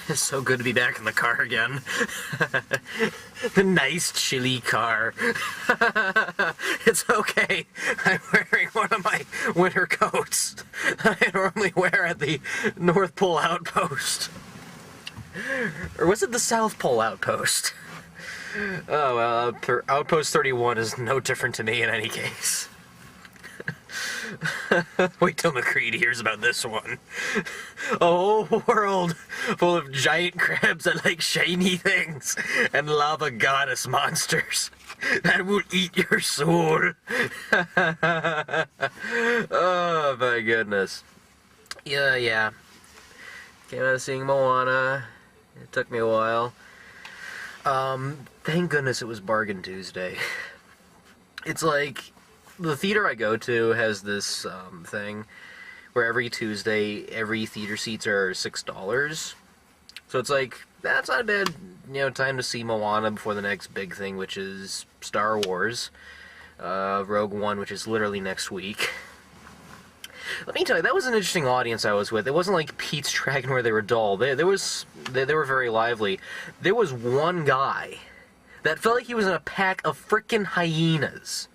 It's so good to be back in the car again. The nice chilly car. It's okay. I'm wearing one of my winter coats I normally wear at the North Pole Outpost. Or was it the South Pole Outpost? Oh, well, Outpost 31 is no different to me in any case. Wait till McCreed hears about this one. A whole world full of giant crabs that like shiny things and lava goddess monsters that will eat your soul. Oh my goodness. Yeah. Came out of seeing Moana. It took me a while. Thank goodness it was Bargain Tuesday. It's like, the theater I go to has this thing where every Tuesday, every theater seats are $6. So it's like, that's not a bad, time to see Moana before the next big thing, which is Star Wars. Rogue One, which is literally next week. Let me tell you, that was an interesting audience I was with. It wasn't like Pete's Dragon where they were dull. They were very lively. There was one guy that felt like he was in a pack of frickin' hyenas.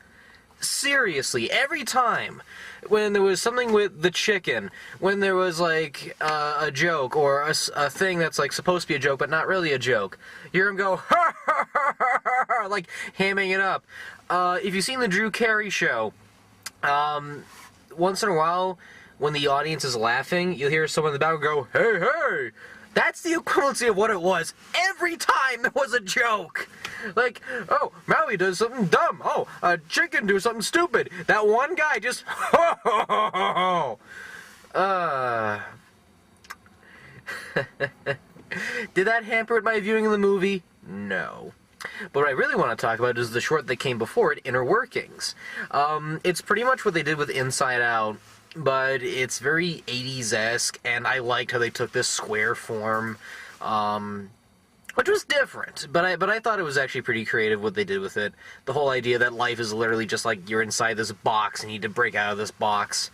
Seriously, every time when there was something with the chicken, when there was like a joke or a thing that's like supposed to be a joke but not really a joke, you hear him go ha ha ha ha ha, like hamming it up. If you've seen the Drew Carey show, once in a while when the audience is laughing, you'll hear someone in the background go, hey, hey! That's the equivalency of what it was. Every time there was a joke. Like, oh, Maui does something dumb. Oh, a chicken do something stupid. That one guy just, ho, ho, ho, ho. Did that hamper my viewing of the movie? No. But what I really want to talk about is the short that came before it, Inner Workings. It's pretty much what they did with Inside Out, but it's very 80s-esque, and I liked how they took this square form, which was different, but I thought it was actually pretty creative what they did with it. The whole idea that life is literally just like you're inside this box and you need to break out of this box.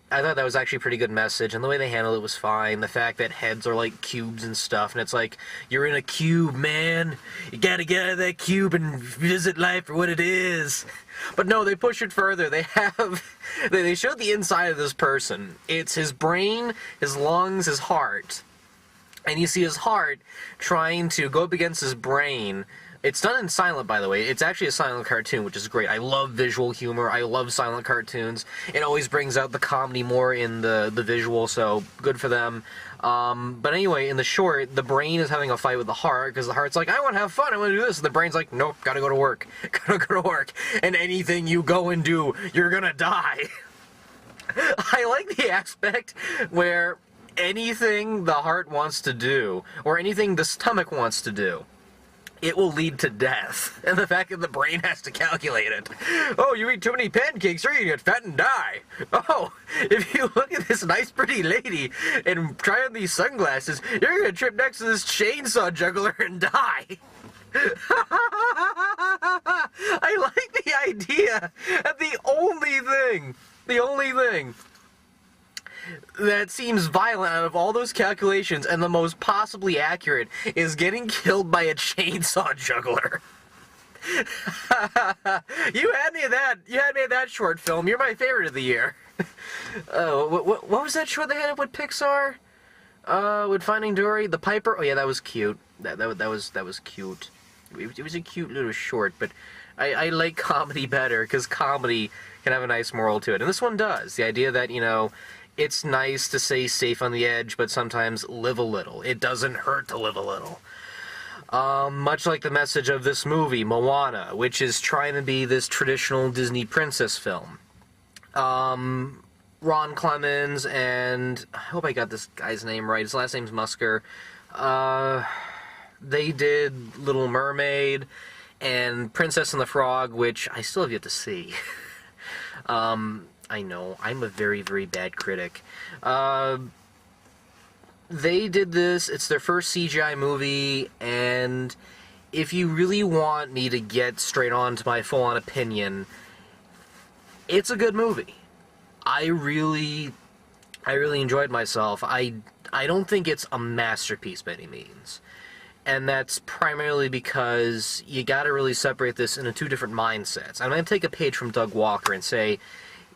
I thought that was actually a pretty good message, and the way they handled it was fine. The fact that heads are like cubes and stuff, and it's like, you're in a cube, man. You gotta get out of that cube and visit life for what it is. But no, they push it further. They showed the inside of this person. It's his brain, his lungs, his heart. And you see his heart trying to go up against his brain. It's done in silent, by the way. It's actually a silent cartoon, which is great. I love visual humor. I love silent cartoons. It always brings out the comedy more in the visual, so good for them. But anyway, in the short, the brain is having a fight with the heart, because the heart's like, I want to have fun, I want to do this. And the brain's like, nope, gotta go to work. Gotta go to work. And anything you go and do, you're gonna die. I like the aspect where anything the heart wants to do, or anything the stomach wants to do, it will lead to death. And the fact that the brain has to calculate it. Oh, you eat too many pancakes, you're gonna get fat and die. Oh, if you look at this nice pretty lady and try on these sunglasses, you're gonna trip next to this chainsaw juggler and die. I like the idea that the only thing that seems violent out of all those calculations and the most possibly accurate is getting killed by a chainsaw juggler. You had me at that short film. You're my favorite of the year. Oh, what was that short they had with Pixar? With Finding Dory, the Piper. Oh yeah, that was cute. That was cute. It was a cute little short, but I like comedy better because comedy can have a nice moral to it, and this one does. The idea that, it's nice to stay safe on the edge, but sometimes live a little. It doesn't hurt to live a little. Much like the message of this movie, Moana, which is trying to be this traditional Disney princess film. Ron Clements and, I hope I got this guy's name right, his last name's Musker. They did Little Mermaid and Princess and the Frog, which I still have yet to see. I know, I'm a very, very bad critic. They did this, it's their first CGI movie, and if you really want me to get straight on to my full-on opinion, it's a good movie. I really enjoyed myself. I I don't think it's a masterpiece by any means. And that's primarily because you gotta really separate this into two different mindsets. I'm gonna take a page from Doug Walker and say,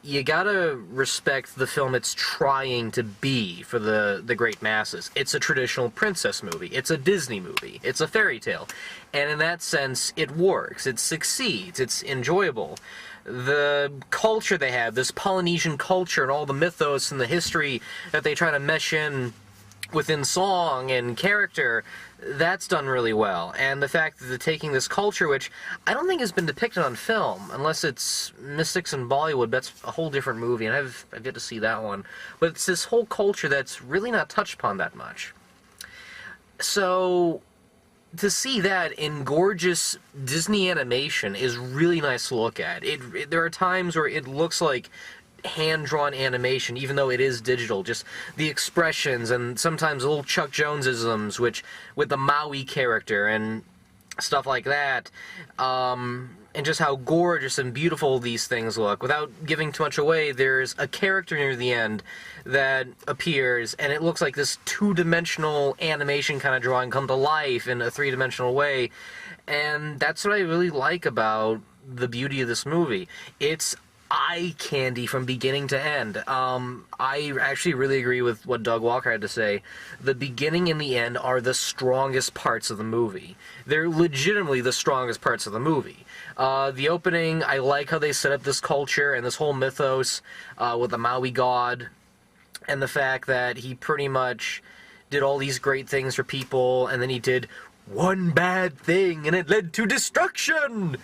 you gotta respect the film it's trying to be for the great masses. It's a traditional princess movie. It's a Disney movie. It's a fairy tale. And in that sense, it works. It succeeds. It's enjoyable. The culture they have, this Polynesian culture and all the mythos and the history that they try to mesh in within song and character, that's done really well. And the fact that they're taking this culture, which I don't think has been depicted on film, unless it's Mystics in Bollywood, that's a whole different movie, and I've yet to see that one. But it's this whole culture that's really not touched upon that much. So to see that in gorgeous Disney animation is really nice to look at. There are times where it looks like hand-drawn animation, even though it is digital. Just the expressions and sometimes little Chuck Jones-isms, which with the Maui character and stuff like that, and just how gorgeous and beautiful these things look. Without giving too much away, there's a character near the end that appears, and it looks like this two-dimensional animation kind of drawing come to life in a three-dimensional way, and that's what I really like about the beauty of this movie. It's eye candy from beginning to end. I actually really agree with what Doug Walker had to say. The beginning and the end are the strongest parts of the movie. They're legitimately the strongest parts of the movie. The opening, I like how they set up this culture and this whole mythos with the Maui god, and the fact that he pretty much did all these great things for people, and then he did one bad thing, and it led to destruction!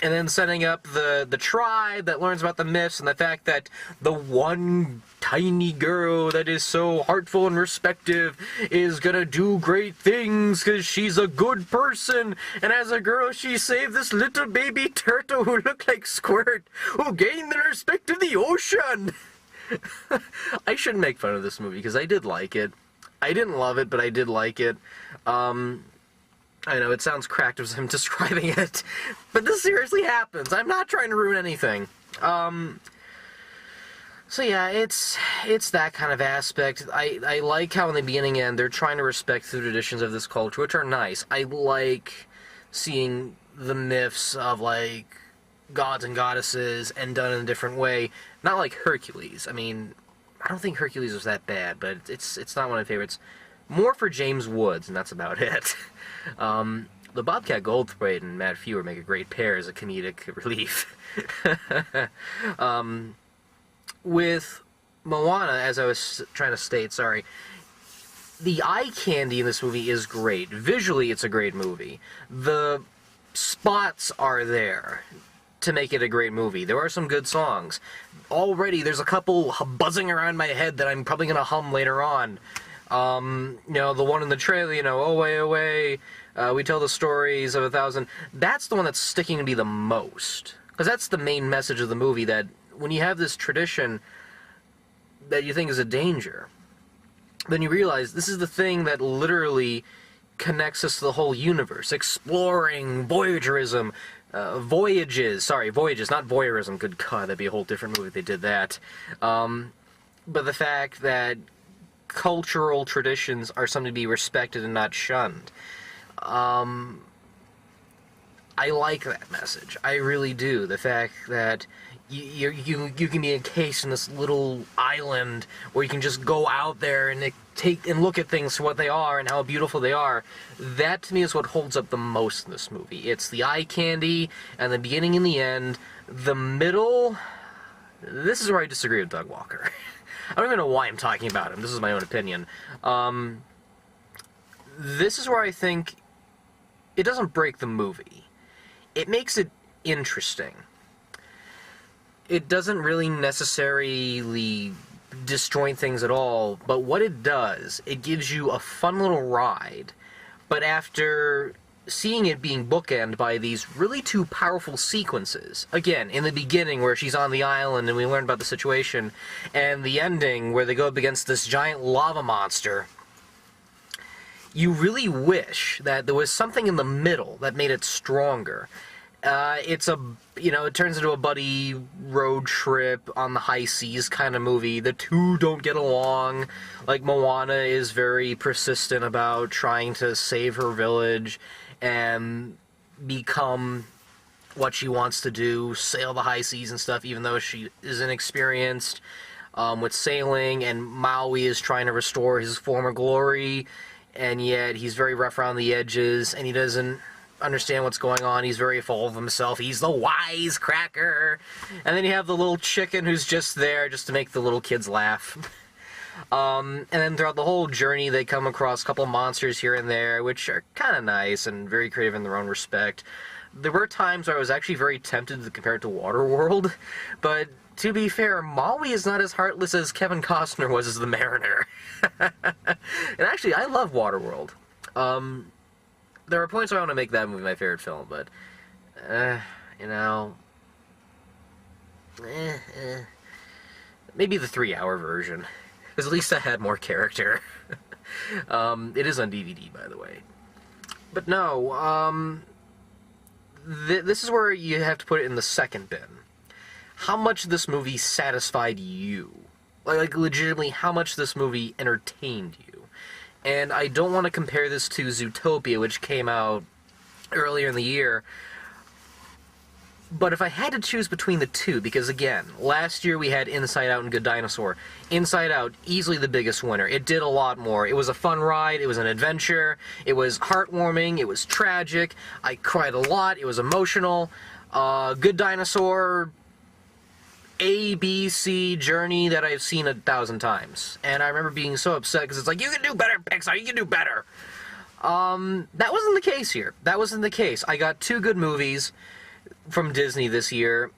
And then setting up the tribe that learns about the myths, and the fact that the one tiny girl that is so heartful and respective is gonna do great things because she's a good person, and as a girl she saved this little baby turtle who looked like Squirt, who gained the respect of the ocean! I shouldn't make fun of this movie because I did like it. I didn't love it, but I did like it. I know, it sounds cracked as I'm describing it, but this seriously happens. I'm not trying to ruin anything. So yeah, it's that kind of aspect. I like how in the beginning and end they're trying to respect the traditions of this culture, which are nice. I like seeing the myths of, like, gods and goddesses and done in a different way. Not like Hercules. I mean, I don't think Hercules was that bad, but it's not one of my favorites. More for James Woods, and that's about it. The Bobcat Goldthwait and Matt Frewer make a great pair as a comedic relief. With Moana, as I was trying to state, sorry, the eye candy in this movie is great. Visually, it's a great movie. The spots are there to make it a great movie. There are some good songs. Already, there's a couple buzzing around my head that I'm probably going to hum later on. You know, the one in the trailer, you know, away, away, we tell the stories of 1,000. That's the one that's sticking to me the most. Because that's the main message of the movie, that when you have this tradition that you think is a danger, then you realize this is the thing that literally connects us to the whole universe. Exploring, voyagerism, voyages, not voyeurism. Good God, that'd be a whole different movie if they did that. But the fact that cultural traditions are something to be respected and not shunned. I like that message. I really do. The fact that you can be encased in this little island where you can just go out there and take and look at things for what they are and how beautiful they are. That to me is what holds up the most in this movie. It's the eye candy and the beginning and the end. The middle, this is where I disagree with Doug Walker. I don't even know why I'm talking about him. This is my own opinion. This is where I think it doesn't break the movie. It makes it interesting. It doesn't really necessarily disjoint things at all, but what it does, it gives you a fun little ride. But after seeing it being bookended by these really two powerful sequences, again, in the beginning where she's on the island and we learn about the situation, and the ending where they go up against this giant lava monster, you really wish that there was something in the middle that made it stronger. It turns into a buddy road trip on the high seas kind of movie. The two don't get along. Like, Moana is very persistent about trying to save her village and become what she wants to do, sail the high seas and stuff, even though she is inexperienced with sailing, and Maui is trying to restore his former glory, and yet he's very rough around the edges, and he doesn't understand what's going on. He's very full of himself. He's the wise cracker. And then you have the little chicken who's just there just to make the little kids laugh. And then throughout the whole journey, they come across a couple monsters here and there, which are kind of nice and very creative in their own respect. There were times where I was actually very tempted to compare it to Waterworld, but to be fair, Maui is not as heartless as Kevin Costner was as the Mariner. And actually, I love Waterworld. There are points where I want to make that movie my favorite film, but, maybe the 3-hour version, because at least that had more character. It is on DVD, by the way. But no, this is where you have to put it in the second bin. How much this movie satisfied you? Like legitimately, how much this movie entertained you? And I don't want to compare this to Zootopia, which came out earlier in the year. But if I had to choose between the two, because again, last year we had Inside Out and Good Dinosaur. Inside Out, easily the biggest winner. It did a lot more. It was a fun ride, it was an adventure, it was heartwarming, it was tragic, I cried a lot, it was emotional. Good Dinosaur, A, B, C journey that I've seen 1,000 times. And I remember being so upset because it's like, you can do better, Pixar, you can do better. That wasn't the case here. That wasn't the case. I got 2 good movies from Disney this year,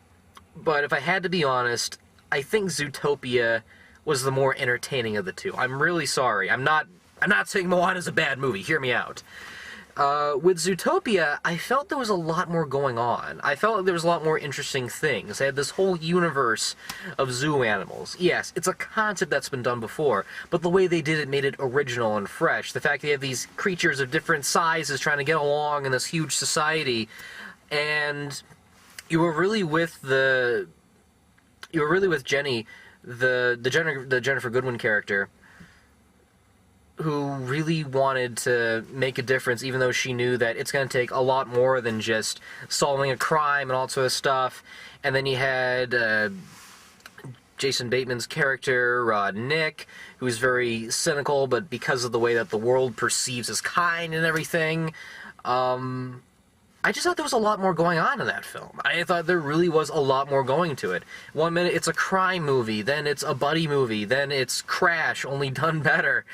but if I had to be honest, I think Zootopia was the more entertaining of the two. I'm really sorry. I'm not saying Moana's a bad movie. Hear me out. With Zootopia, I felt there was a lot more going on. I felt like there was a lot more interesting things. They had this whole universe of zoo animals. Yes, it's a concept that's been done before, but the way they did it made it original and fresh. The fact they have these creatures of different sizes trying to get along in this huge society, and you were really with Jenny, the Jennifer Goodwin character, who really wanted to make a difference, even though she knew that it's going to take a lot more than just solving a crime and all sort of stuff. And then you had Jason Bateman's character, Nick, who's very cynical, but because of the way that the world perceives as kind and everything, I just thought there was a lot more going on in that film. I thought there really was a lot more going to it. One minute it's a crime movie, then it's a buddy movie, then it's Crash, only done better.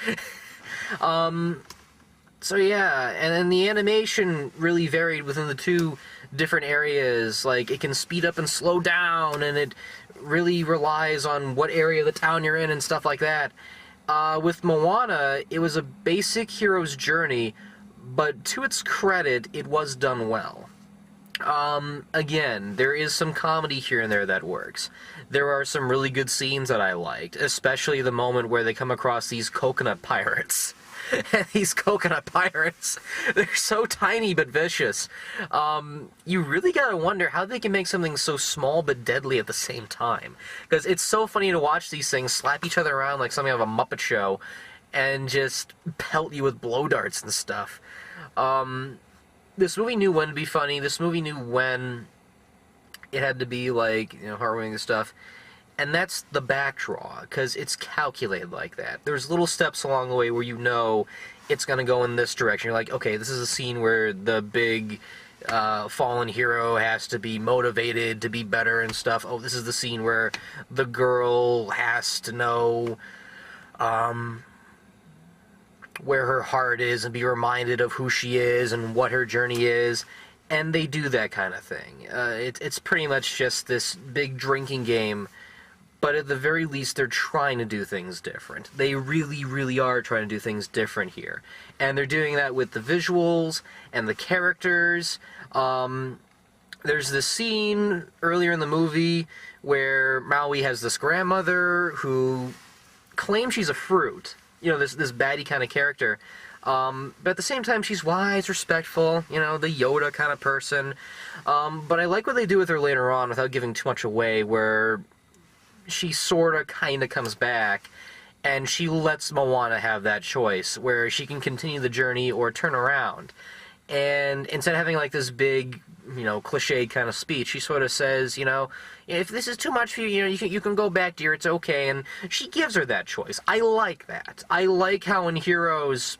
So yeah, and then the animation really varied within the 2 different areas. Like, it can speed up and slow down, and it really relies on what area of the town you're in and stuff like that. With Moana, it was a basic hero's journey, but to its credit, it was done well. Again, there is some comedy here and there that works. There are some really good scenes that I liked, especially the moment where they come across these coconut pirates. And these coconut pirates, they're so tiny but vicious. You really gotta wonder how they can make something so small but deadly at the same time. Because it's so funny to watch these things slap each other around like something out of a Muppet Show and just pelt you with blow darts and stuff. This movie knew when to be funny. This movie knew when it had to be, like, heartwarming and stuff. And that's the backdraw, because it's calculated like that. There's little steps along the way where you know it's going to go in this direction. You're like, okay, this is a scene where the big fallen hero has to be motivated to be better and stuff. Oh, this is the scene where the girl has to know where her heart is and be reminded of who she is and what her journey is. And they do that kind of thing. It's pretty much just this big drinking game, but at the very least they're trying to do things different. They really, really are trying to do things different here. And they're doing that with the visuals and the characters. There's this scene earlier in the movie where Maui has this grandmother who claims she's a fruit. this baddie kind of character. But at the same time, she's wise, respectful, the Yoda kind of person. But I like what they do with her later on without giving too much away, where she sort of kind of comes back, and she lets Moana have that choice, where she can continue the journey or turn around. And instead of having like this big, cliche kind of speech, she sort of says, if this is too much for you, you can go back, dear, it's okay. And she gives her that choice. I like that. I like how when heroes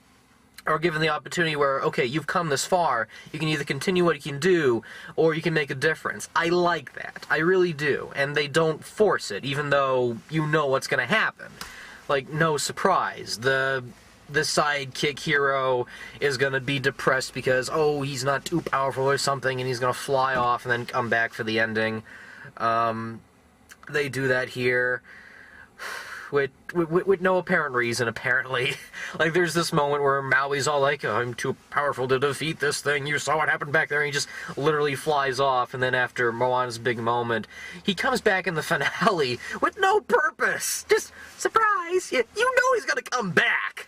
are given the opportunity where, okay, you've come this far, you can either continue what you can do, or you can make a difference. I like that. I really do. And they don't force it, even though you know what's going to happen. Like, no surprise. The sidekick hero is going to be depressed because, oh, he's not too powerful or something, and he's going to fly off and then come back for the ending. They do that here with no apparent reason, apparently. Like, there's this moment where Maui's all like, oh, I'm too powerful to defeat this thing, you saw what happened back there, and he just literally flies off, and then after Moana's big moment, he comes back in the finale with no purpose! Just, surprise! You know he's gonna come back!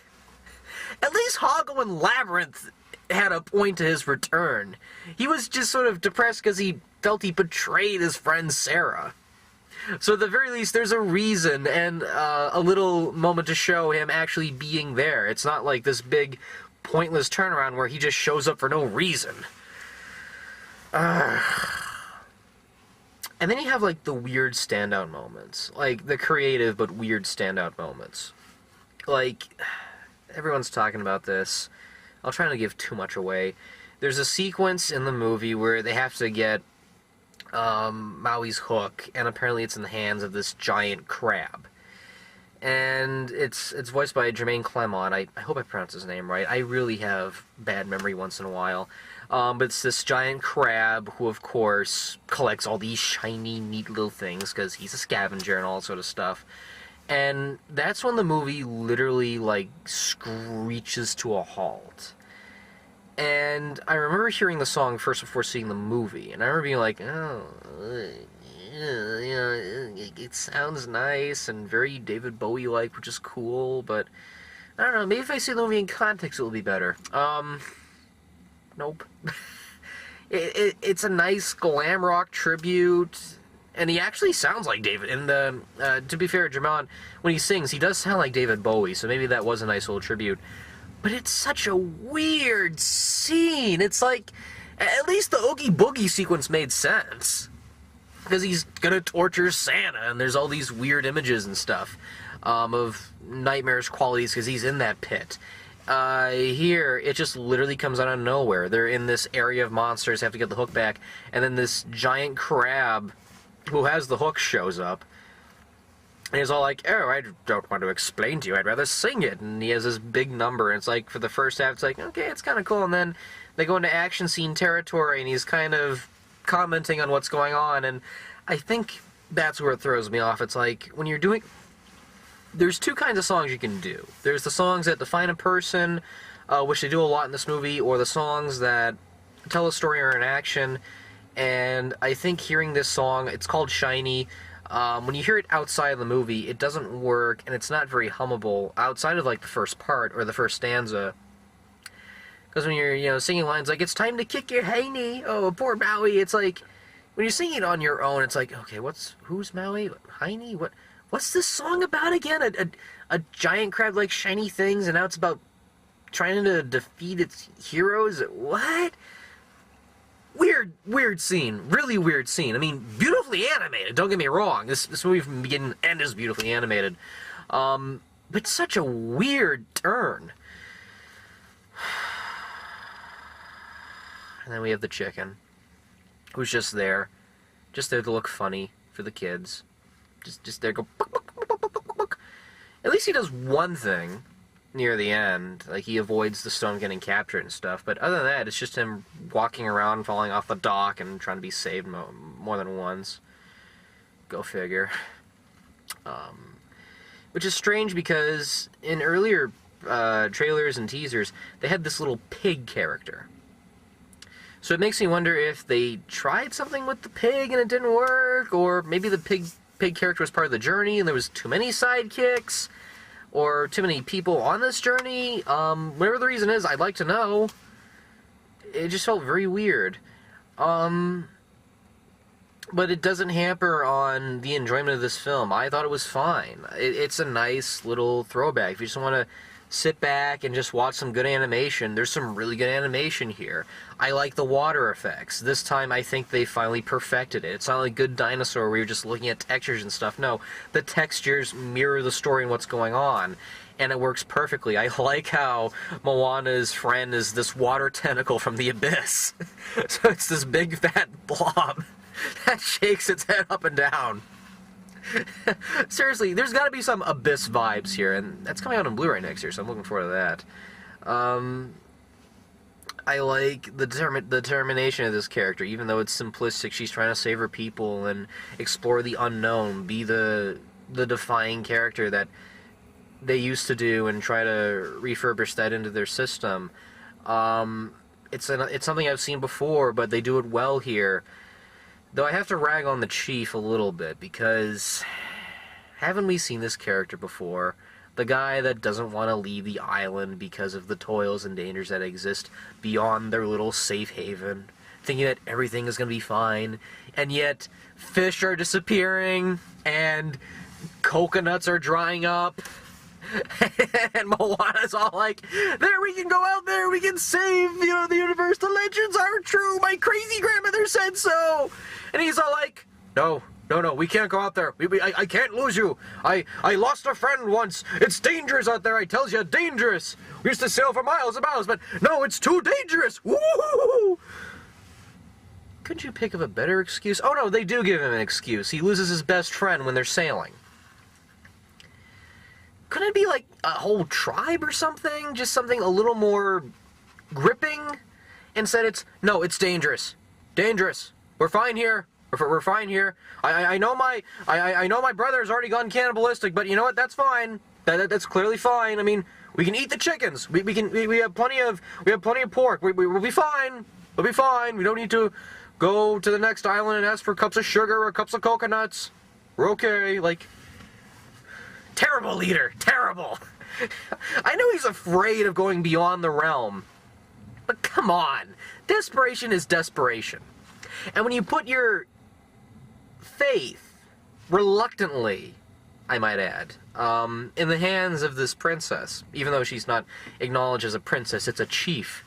At least Hoggle and Labyrinth had a point to his return. He was just sort of depressed because he felt he betrayed his friend Sarah. So at the very least, there's a reason and a little moment to show him actually being there. It's not like this big, pointless turnaround where he just shows up for no reason. And then you have, like, the weird standout moments. Like, the creative but weird standout moments. Like, everyone's talking about this. I'll try not to give too much away. There's a sequence in the movie where they have to get Maui's hook, and apparently it's in the hands of this giant crab. And it's voiced by Jermaine Clement. I hope I pronounced his name right. I really have bad memory once in a while. But it's this giant crab who, of course, collects all these shiny, neat little things because he's a scavenger and all that sort of stuff. And that's when the movie literally, like, screeches to a halt. And I remember hearing the song first before seeing the movie, and I remember being like, oh, it sounds nice and very David Bowie-like, which is cool, but I don't know, maybe if I see the movie in context, it'll be better. Nope. It's a nice glam rock tribute, and he actually sounds like David. And to be fair, Jermaine, when he sings, he does sound like David Bowie, so maybe that was a nice little tribute. But it's such a weird scene. It's like, at least the Oogie Boogie sequence made sense. Because he's gonna torture Santa, and there's all these weird images and stuff of nightmarish qualities because he's in that pit. Here, it just literally comes out of nowhere. They're in this area of monsters, have to get the hook back, and then this giant crab who has the hook shows up. And he's all like, oh, I don't want to explain to you, I'd rather sing it. And he has this big number, and it's like, for the first half, it's like, okay, it's kind of cool. And then they go into action scene territory, and he's kind of commenting on what's going on. And I think that's where it throws me off. It's like, when you're doing... There's two kinds of songs you can do. There's the songs that define a person, which they do a lot in this movie, or the songs that tell a story or an action. And I think hearing this song, it's called Shiny... when you hear it outside of the movie, it doesn't work, and it's not very hummable outside of, like, the first part, or the first stanza. Because when you're, singing lines like, it's time to kick your hiney, oh, poor Maui, it's like, when you're singing it on your own, it's like, okay, who's Maui? Hiney? What's this song about again? A giant crab likes shiny things, and now it's about trying to defeat its heroes? What? Weird scene. Really weird scene. I mean, beautifully animated, don't get me wrong. This movie from beginning to end is beautifully animated. But such a weird turn. And then we have the chicken, who's just there to look funny for the kids. Just there, go, buck, buck, buck, buck, buck, buck. At least he does one thing near the end, like he avoids the stone getting captured and stuff, but other than that, it's just him walking around, falling off the dock, and trying to be saved more than once. Go figure. Which is strange because in earlier trailers and teasers, they had this little pig character. So it makes me wonder if they tried something with the pig and it didn't work, or maybe the pig character was part of the journey and there was too many sidekicks. or too many people on this journey. Whatever the reason is, I'd like to know. It just felt very weird. But it doesn't hamper on the enjoyment of this film. I thought it was fine. It's a nice little throwback. If you just want to sit back and just watch some good animation, there's some really good animation here. I like the water effects. This time I think they finally perfected it. It's not like Good Dinosaur where you're just looking at textures and stuff. No, the textures mirror the story and what's going on. And it works perfectly. I like how Moana's friend is this water tentacle from the abyss. So it's this big fat blob that shakes its head up and down. Seriously, there's got to be some Abyss vibes here, and that's coming out on Blu-ray next year, so I'm looking forward to that. I like the determination of this character. Even though it's simplistic, she's trying to save her people and explore the unknown, be the defying character that they used to do, and try to refurbish that into their system. It's something I've seen before, but they do it well here. Though I have to rag on the Chief a little bit, because haven't we seen this character before? The guy that doesn't want to leave the island because of the toils and dangers that exist beyond their little safe haven, thinking that everything is going to be fine, and yet fish are disappearing, and coconuts are drying up, and Moana's all like, there, we can go out there, we can save, the universe, the legends are true, my crazy grandmother said so! And he's all like, no, we can't go out there, I can't lose you, I lost a friend once, it's dangerous out there, I tells you, dangerous! We used to sail for miles and miles, but no, it's too dangerous, woo! Couldn't you pick up a better excuse? Oh no, they do give him an excuse, he loses his best friend when they're sailing. Couldn't it be like a whole tribe or something? Just something a little more gripping? Instead it's, no, it's dangerous. Dangerous. We're fine here. We're fine here. I know my brother's already gone cannibalistic, but you know what? That's fine. That's clearly fine. I mean, we can eat the chickens. We have plenty of pork. We'll be fine. We'll be fine. We don't need to go to the next island and ask for cups of sugar or cups of coconuts. We're okay. Like, terrible leader. Terrible. I know he's afraid of going beyond the realm. But come on. Desperation is desperation. And when you put your faith, reluctantly, I might add, in the hands of this princess, even though she's not acknowledged as a princess, it's a chief.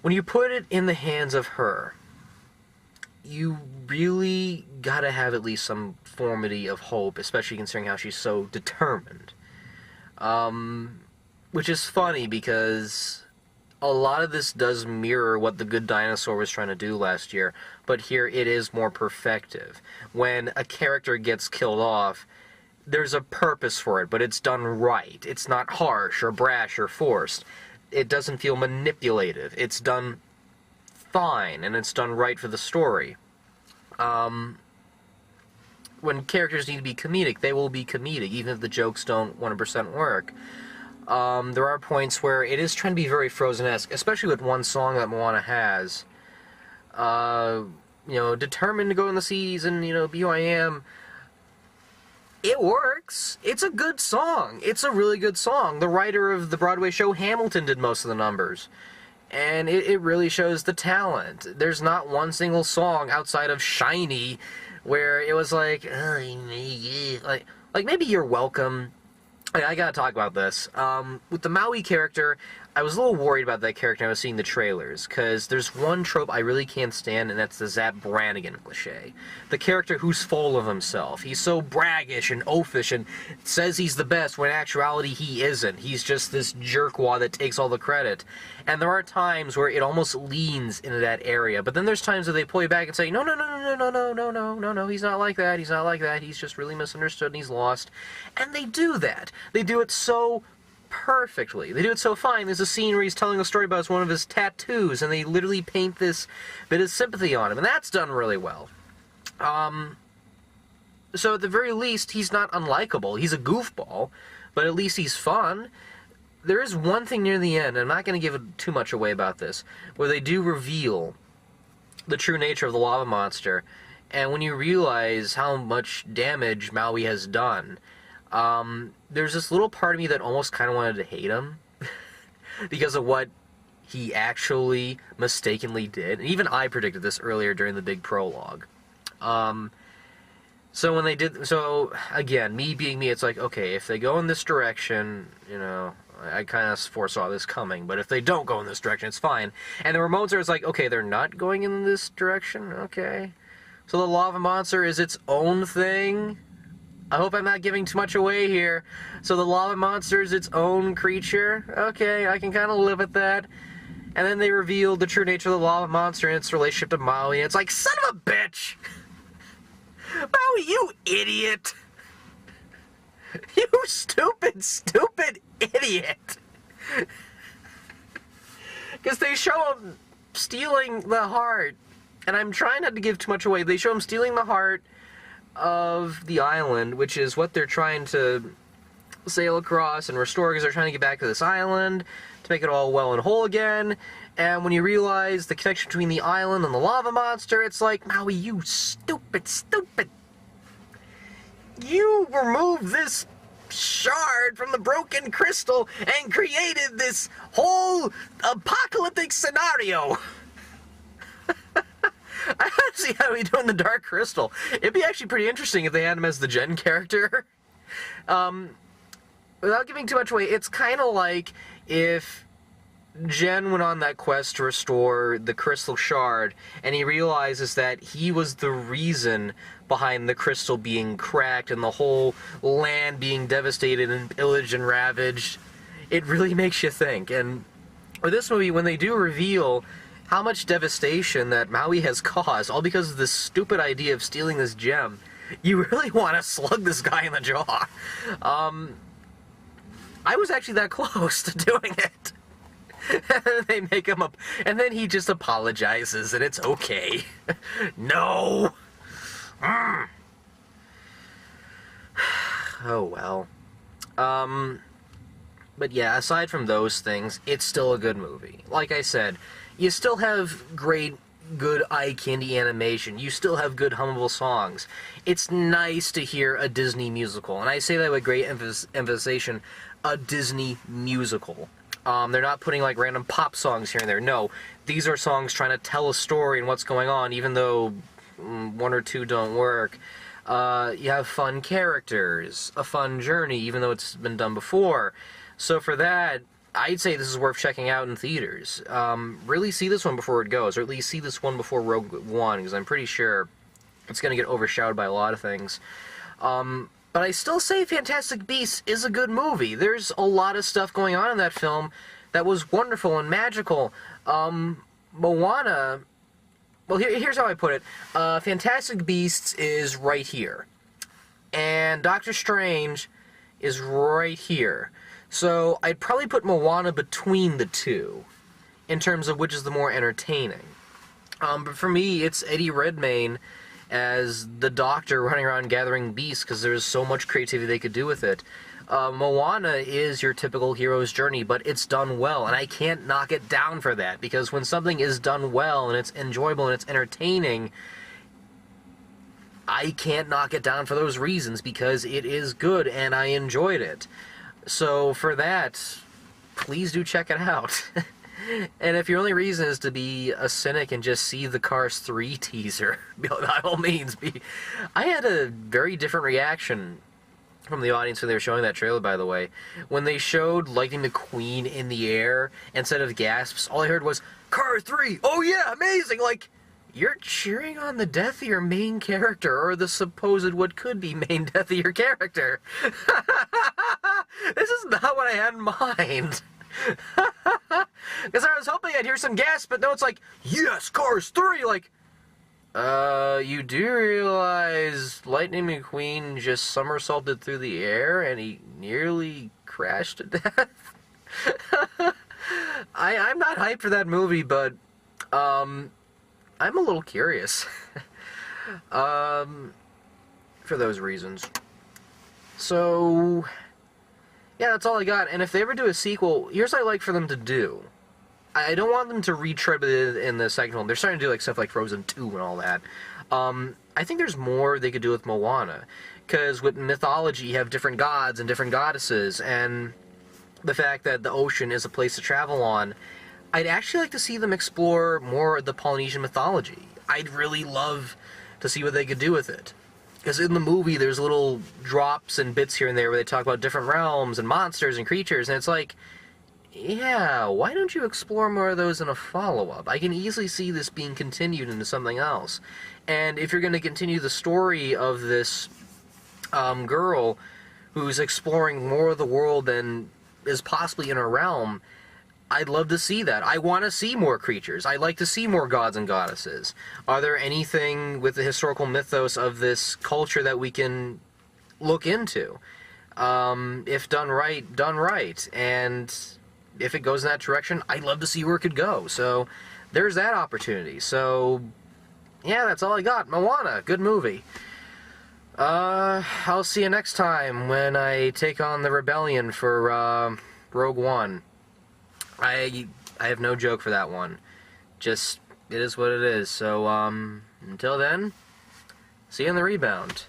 When you put it in the hands of her, you really gotta have at least some formity of hope, especially considering how she's so determined. Which is funny because a lot of this does mirror what The Good Dinosaur was trying to do last year, but here it is more perfective. When a character gets killed off, there's a purpose for it, but it's done right. It's not harsh or brash or forced. It doesn't feel manipulative. It's done fine, and it's done right for the story. When characters need to be comedic, they will be comedic, even if the jokes don't 100% work. There are points where it is trying to be very Frozen-esque, especially with one song that Moana has. Determined to go in the seas and, be who I am. It works. It's a good song. It's a really good song. The writer of the Broadway show Hamilton did most of the numbers. And it really shows the talent. There's not one single song outside of Shiny where it was like maybe You're Welcome. I gotta talk about this. With the Maui character, I was a little worried about that character when I was seeing the trailers, because there's one trope I really can't stand, and that's the Zap Brannigan cliche. The character who's full of himself. He's so braggish and oafish and says he's the best, when in actuality he isn't. He's just this jerkwad that takes all the credit. And there are times where it almost leans into that area, but then there's times where they pull you back and say, no, he's not like that, he's not like that, he's just really misunderstood and he's lost. And they do that. They do it so perfectly. They do it so fine. There's a scene where he's telling a story about one of his tattoos, and they literally paint this bit of sympathy on him, and that's done really well. So at the very least, he's not unlikable. He's a goofball, but at least he's fun. There is one thing near the end, and I'm not going to give too much away about this, where they do reveal the true nature of the lava monster, and when you realize how much damage Maui has done, There's this little part of me that almost kind of wanted to hate him because of what he actually mistakenly did. And even I predicted this earlier during the big prologue. So when they did, so again, me being me, it's like, okay, if they go in this direction, you know, I kind of foresaw this coming, but if they don't go in this direction, it's fine. And there were moments where it's like, okay, they're not going in this direction, okay. So the lava monster is its own thing. I hope I'm not giving too much away here. So the lava monster is its own creature. Okay, I can kind of live with that. And then they revealed the true nature of the lava monster and its relationship to Maui, and it's like, son of a bitch! Maui, you idiot! You stupid, stupid idiot! Because they show him stealing the heart, and I'm trying not to give too much away. They show him stealing the heart of the island, which is what they're trying to sail across and restore, because they're trying to get back to this island to make it all well and whole again. And when you realize the connection between the island and the lava monster, it's like, Maui, you stupid, stupid. You removed this shard from the broken crystal and created this whole apocalyptic scenario. I don't see how we do in the Dark Crystal. It'd be actually pretty interesting if they had him as the Jen character. Without giving too much away, it's kind of like if Jen went on that quest to restore the crystal shard, and he realizes that he was the reason behind the crystal being cracked and the whole land being devastated and pillaged and ravaged. It really makes you think. And with this movie, when they do reveal how much devastation that Maui has caused, all because of this stupid idea of stealing this gem, you really want to slug this guy in the jaw. I was actually that close to doing it. They make him up, and then he just apologizes, and it's okay. No! Oh, well. But yeah, aside from those things, it's still a good movie. Like I said, you still have great, good eye candy animation. You still have good hummable songs. It's nice to hear a Disney musical, and I say that with great emphasization, a Disney musical. They're not putting like random pop songs here and there. No, these are songs trying to tell a story and what's going on, even though one or two don't work. You have fun characters, a fun journey, even though it's been done before. So for that, I'd say this is worth checking out in theaters. Really see this one before it goes, or at least see this one before Rogue One, because I'm pretty sure it's going to get overshadowed by a lot of things. But I still say Fantastic Beasts is a good movie. There's a lot of stuff going on in that film that was wonderful and magical. Moana, well, here's how I put it. Fantastic Beasts is right here. And Doctor Strange is right here. So I'd probably put Moana between the two, in terms of which is the more entertaining. But for me, it's Eddie Redmayne as the doctor running around gathering beasts, because there's so much creativity they could do with it. Moana is your typical hero's journey, but it's done well, and I can't knock it down for that, because when something is done well, and it's enjoyable, and it's entertaining, I can't knock it down for those reasons, because it is good, and I enjoyed it. So for that, please do check it out. And if your only reason is to be a cynic and just see the Cars 3 teaser, by all means, I had a very different reaction from the audience when they were showing that trailer, by the way. When they showed Lightning McQueen in the air, instead of gasps, all I heard was, Cars 3! Oh yeah, amazing! Like, you're cheering on the death of your main character, or the supposed what could be main death of your character. This is not what I had in mind. Because I was hoping I'd hear some gasps, but no, it's like, yes, Cars 3! Like, you do realize Lightning McQueen just somersaulted through the air and he nearly crashed to death? I'm not hyped for that movie, but, I'm a little curious. For those reasons. So, yeah, that's all I got. And if they ever do a sequel, here's what I'd like for them to do. I don't want them to retread it in the second one. They're starting to do like stuff like Frozen 2 and all that. I think there's more they could do with Moana. Because with mythology, you have different gods and different goddesses, and the fact that the ocean is a place to travel on, I'd actually like to see them explore more of the Polynesian mythology. I'd really love to see what they could do with it. Because in the movie, there's little drops and bits here and there where they talk about different realms and monsters and creatures, and it's like, yeah, why don't you explore more of those in a follow-up? I can easily see this being continued into something else. And if you're going to continue the story of this girl who's exploring more of the world than is possibly in her realm, I'd love to see that. I want to see more creatures. I'd like to see more gods and goddesses. Are there anything with the historical mythos of this culture that we can look into? If done right, done right. And if it goes in that direction, I'd love to see where it could go. So there's that opportunity. So yeah, that's all I got. Moana, good movie. I'll see you next time when I take on the rebellion for Rogue One. I have no joke for that one. Just, it is what it is. So, until then, see you in the rebound.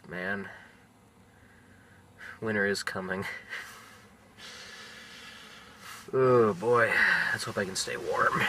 Man. Winter is coming. Oh boy. Let's hope I can stay warm.